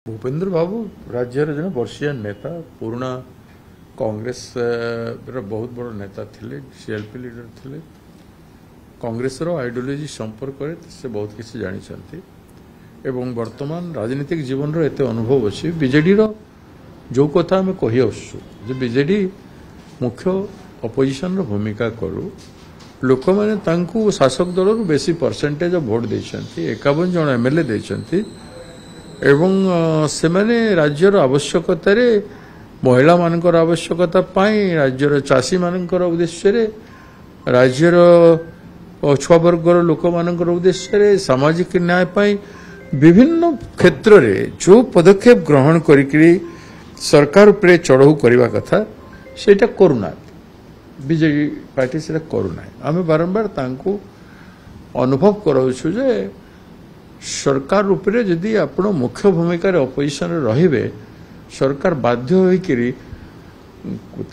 भूपेन्द्र बाबू राज्य जन वर्षीय नेता पुराना कांग्रेस बहुत बड़ नेता थिले सीएलपी लीडर थिले कांग्रेस आइडियोलॉजी संपर्क से बहुत किसी जानी एवं वर्तमान राजनीतिक जीवन रो एते अनुभव अच्छी बीजेडी जो कथा आम कही आसु बीजेडी मुख्य अपोजिशन रो भूमिका करू लोक मैंने शासक दल बेसी परसेंटेज भोट देते 51 जन एमएलए देते एवं से माने राज्यर आवश्यकता रे महिला मानकर आवश्यकता पाई राज्यर चाषी मानकर उद्देश्य रे राज्यर पछुआ वर्गर लोक मानकर उद्देश्य रे सामाजिक न्याय पाई विभिन्न क्षेत्र रे जो पदक्षेप ग्रहण करी सरकार उपरे चढ़ऊ करने कथा सेटा करूना बीजेपी पार्टी से करूना आम बारंबार तांको अनुभव कराऊछु जे सरकार उपरे जदि आपण मुख्य भूमिका अपोजिशन रहिबे सरकार बाध्य होइकरी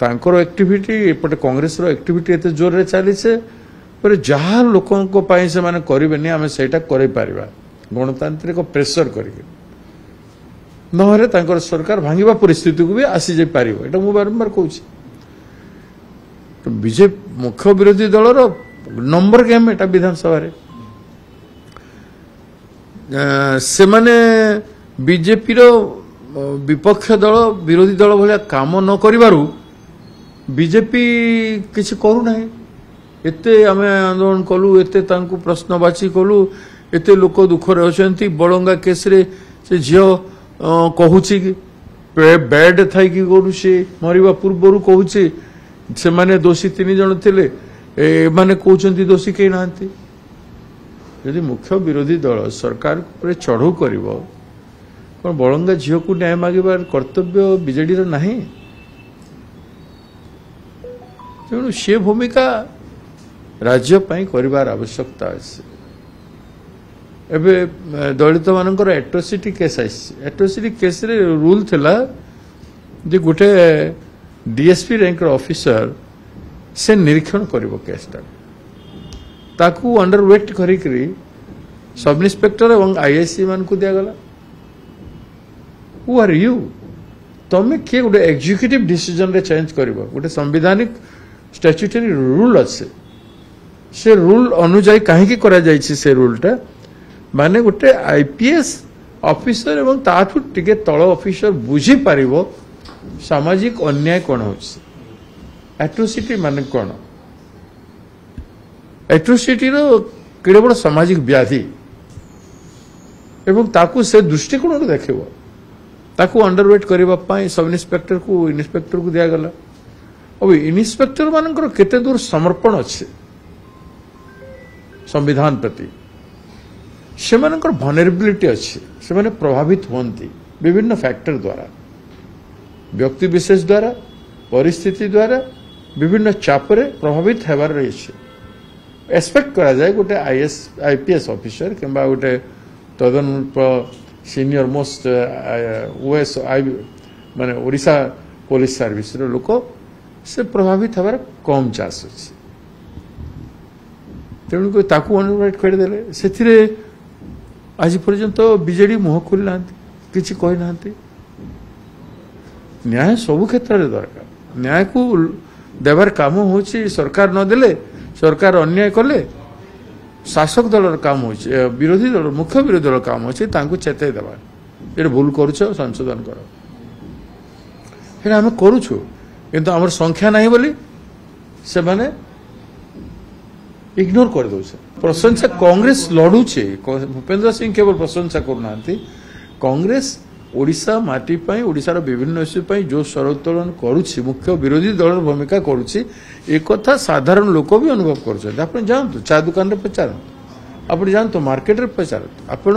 तांकर एक्टिविटी एपटे कांग्रेस रो एक्टिविटी एते जोर रे चलीছে पर जहाँ लोकों को पाई से माने करिबेनी आमे सेटा करै परिबा गणतांत्रिक प्रेशर करके नहरे तांकर सरकार भांगिबा परिस्थिति को भी आसी जे पारिबो एटा मु बारंबार कहूछि तो बीजेपी मुख्य विरोधी दल रो नंबर गेम एटा विधानसभा रे से माने बीजेपी रो विपक्ष दल विरोधी दल भलिया काम न करिबारु बीजेपी किछि करू नाही एते आमे आंदोलन कलु एते तांको प्रश्नवाची कलु एते लोक दुख रे होचंती बळंगा केस रे से झियो कहूची बेड थाई कि करू से मरिबा पूर्वरु कहूची से माने दोषी 3 जन थिले ए माने कहउचंती दोषी के नांती यदि मुख्य विरोधी दल सरकार पर चढ़ऊ कर बलंगा झील को न्याय मांगार कर्तव्य बीजेडी नहीं तेणु सी भूमिका राज्य कर आवश्यकता अच्छे एबे दलित मानकर एट्रोसिटी केस एट्रोसिटी केस रे रूल थिला जे गोटे डीएसपी रैंक ऑफिसर से निरीक्षण करिवो केसटा ताकू अंडरवेट करी सब इन्स्पेक्टर और आईआईसी मान को दिया गला हु आर यू तमें किए गोटे एग्जीक्यूटिव डिसीजन रे चेंज करिवो गोटे संवैधानिक स्टैट्यूटरी रूल अच्छे से रूल अनुजाई कहीं करा जायछि से रूलटा माने गोटे आईपीएस ऑफिसर एवं ताठू टिके तळ ऑफिसर बुझी पारिवो सामाजिक अन्याय कोन होछि एट्रोसिटी माने कोन एट्रोसिटी रो केड़े बड़ सामाजिक व्याधि एवं ताकू से दृष्टिकोण देखिबो ताकू अंडरवेट करबा पाई सब इन्स्पेक्टर को दिया गला अब इन्स्पेक्टर मानकर केते दूर समर्पण अच्छे संविधान प्रति से मानकर वनरेबिलिटी अच्छे से माने प्रभावित होंती विभिन्न फैक्टर द्वारा व्यक्ति विशेष द्वारा परिस्थिति द्वारा विभिन्न चापरे प्रभावित हेबार रही एक्सपेक्ट करा जाए गोटे आईपीएस ऑफिसर किंबा गोटे तदन सीनियर मोस्ट ओएस माने ओडिशा पुलिस सर्विस रो लोक से प्रभावित हबार कम चांस अच्छे तेणुक ताकू अनुराइट करदेले से आज पर्यंत बीजेडी मुह खोली ना किसी कही ना न्याय सबु क्षेत्र में दरकार न्याय को देवार काम हो सरकार नदेले सरकार अन्याय कले शासक दल काम हो विरोधी दल मुख्य विरोधी दल काम अच्छे चेतई देवा ये भूल करुच संशोधन कर आम करुचु किंतु आमर संख्या नहीं बोली से माने इग्नोर कर दो प्रशंसा कांग्रेस लड़ुचे भूपेन्द्र सिंह केवल प्रशंसा करना कांग्रेस ओडिशा माटी पाई ओडिशार विभिन्न इश्यू पाई जो स्वर उत्तोलन करुछि मुख्य विरोधी दल भूमिका करुछि एक कथा साधारण लोक भी अनुभव कर आप जानतु चा दुकान रे पचारतु आप जानतु मार्केट रे पचारतु आपण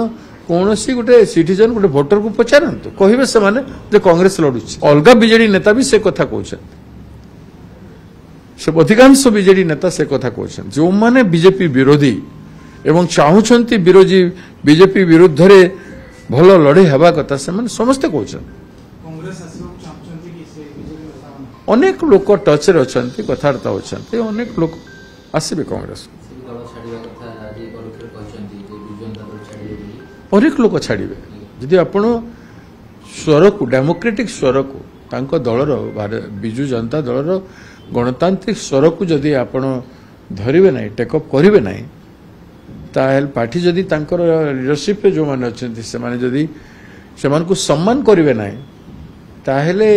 कौन गोटे सिटीजन गोटे भोटर को पचारतु कहे से माने जे कांग्रेस लड़ुछि अलगा बीजेडी नेता भी से कथा कहउछन से अधिकांश बीजेडी नेता से कथा कहउछन जो माने बीजेपी विरोधी एवं चाहूछंती विरोधी बीजेपी विरुद्ध रे भल लड़े हवा कथा से माने समस्ते कहउछन अनेक लोक टच रे अछंती कथार्ता होछंती अनेक लोक आसीबे कांग्रेस अनेक लोक छाड़िबे जदि आपण स्वर को डेमोक्रेटिक स्वर को तांको दलर बिजु जनता दलर गणतांत्रिक स्वर को जदि आपण धरिबे नाही टेकअप करिवे नाही ताहेल पार्टी जदि तांकर लीडरशिप जो माने अछंती से माने जदि सेमान को सम्मान करिवे नाही ताहेले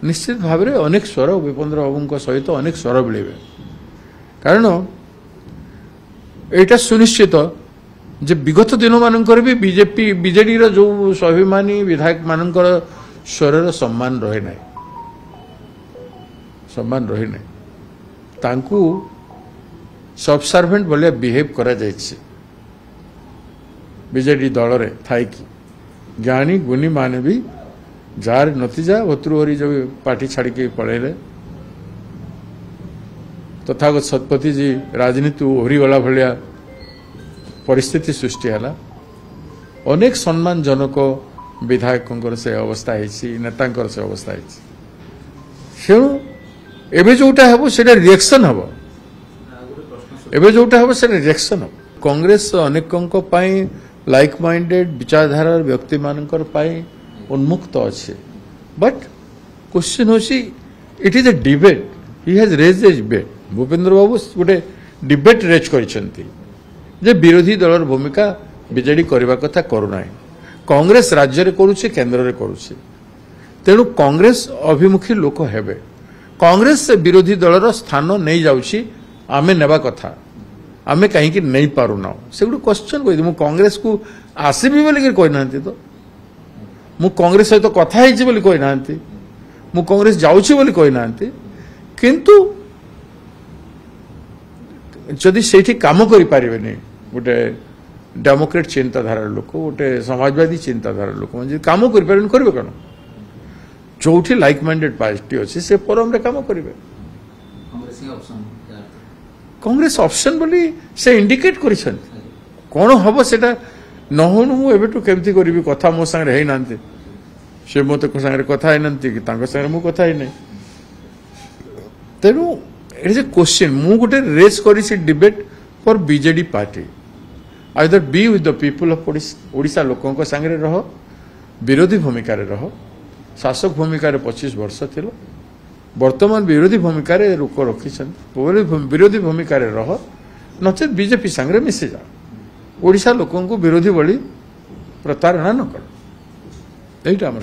निश्चित भाव में अनेक स्वर विपेन्द्र बाबू सहित अनेक स्वर मिले कारण एटा सुनिश्चित जे विगत दिन मानकर भी बीजेपी बीजेडी रो जो स्वाभिमानी विधायक मानकर स्वर सम्मान रहे ना तांकू सबसर्वेंट भलिया बिहेव करा जायछि बीजेडी दल रे थाई कि ज्ञानी गुणी माने भी जार नतीजा भतृहरी जो पार्टी छाड़ी के पड़ेले तथागत शतपथी जी राजनीति ओहरीगला भलिया परिस्थिति सृष्टि है अनेक सम्मानजनक विधायकों से अवस्था है नेता से अवस्था है एवं जोटा हम से रिएक्शन हम एवं जोटा हम से रिएक्शन हम कांग्रेस अनेकों लाइक माइंडेड विचारधारा व्यक्ति मानकर उन्मुक्त अच्छे बट क्वेश्चन होसी it is a debate he has raised a debate Bhupendra Babu गोटे डिबेट रेज करिसेंती जे विरोधी दलर भूमिका बीजेडी करबा कथा करूना कांग्रेस राज्य रे करूछि केंद्र रे करूछि तेणु कांग्रेस अभिमुखी लोक हेबे कांग्रेस से विरोधी दलर स्थान नहीं जाउछि आमे नेबा कथा आमे कहीं कि नहीं पारुना से गुड क्वेश्चन कहि मु कांग्रेस को आसीबी बोली कि कोइ नांती तो मु कांग्रेस सहित कथा ହେଇछि बोली कोइ नांती मु कांग्रेस जाउछि बोली कोइ नांती किंतु जदि सेठी काम करि पारिबेनी गोटे डेमोक्रेट चिंताधारा लोक गोटे समाजवादी चिंताधारा लोक म्हणजे काम करि पारिबेनी करबे कोन जोठी लाइक माइंडेड पार्टी अछि से फोरम रे काम करिवे कांग्रेस ऑप्शन बोली से इंडिकेट करिसन कोन हबो सेटा नहुनु मु एबेटु केमति करिवि कथा मो संग रे नांती से मते को संग रे कथा है नांती कि तांको संग मु कथा है नै तेनु इट इज ए क्वेश्चन मु गोटे रेस करी सी debate for BJD party either be with the people of Odisha लोकों को संग रे रहो विरोधी भूमिका रे रहो शासक भूमिका रे 25 वर्ष थिलो वर्तमान विरोधी भूमिका रे रुक रखिछन विरोधी भूमिका रे रहो नचेत बीजेपी संग रे मिसे जा ओडिशा लोकों को विरोधी बड़ी प्रतारणा न कर एटा हमर